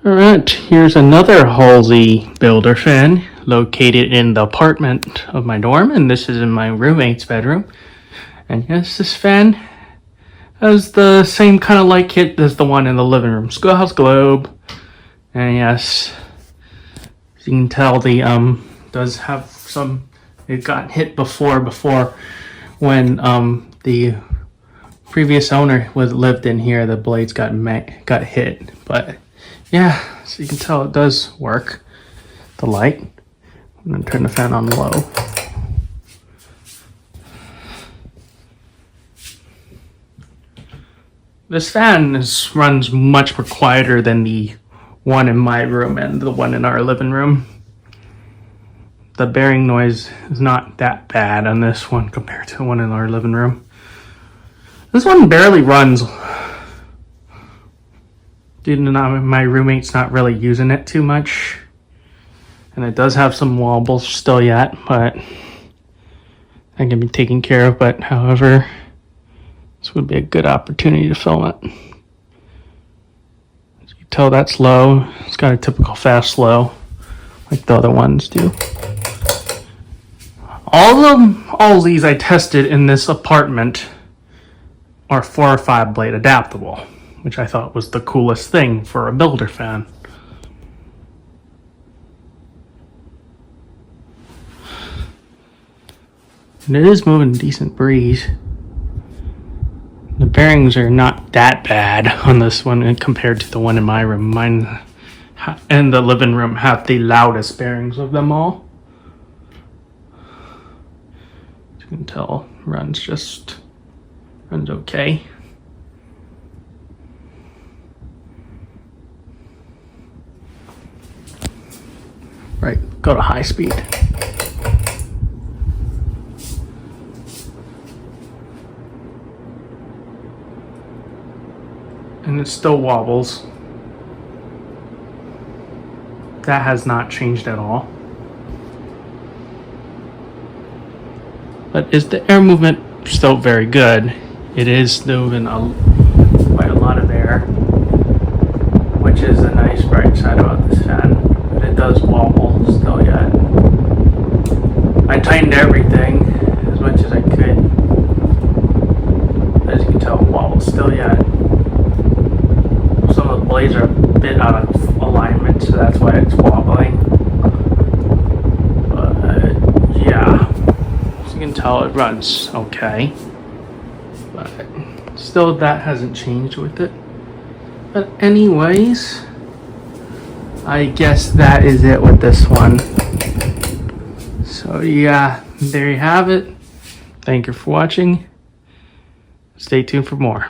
Alright, here's another Halsey builder fan located in the apartment of my dorm, and this is in my roommate's bedroom. And yes, this fan has the same kind of light kit as the one in the living room. Schoolhouse globe. And yes, as you can tell, the does have some, it got hit before when the previous owner lived in here. The blades got hit, but yeah, so you can tell it does work. The light. I'm gonna turn the fan on low. This fan runs much more quieter than the one in my room and the one in our living room. The bearing noise is not that bad on this one compared to the one in our living room. This one barely runs. My roommate's not really using it too much. And it does have some wobbles still yet, but that can be taken care of. But however, this would be a good opportunity to film it. As you can tell, that's low. It's got a typical fast slow, like the other ones do. All these I tested in this apartment are 4 or 5 blade adaptable, which I thought was the coolest thing for a builder fan. And it is moving a decent breeze. The bearings are not that bad on this one compared to the one in my room. Mine and the living room have the loudest bearings of them all. As you can tell, runs okay. Right, go to high speed. And it still wobbles. That has not changed at all. But is the air movement still very good? It is moving quite a lot of air, which is a nice bright side about this fan. But it does wobble still yet. I tightened everything as much as I could. As you can tell, it wobbles still yet. Some of the blades are a bit out of alignment, so that's why it's wobbling. But yeah, as you can tell, it runs okay. But still, that hasn't changed with it. But anyways, I guess that is it with this one. So yeah, there you have it. Thank you for watching. Stay tuned for more.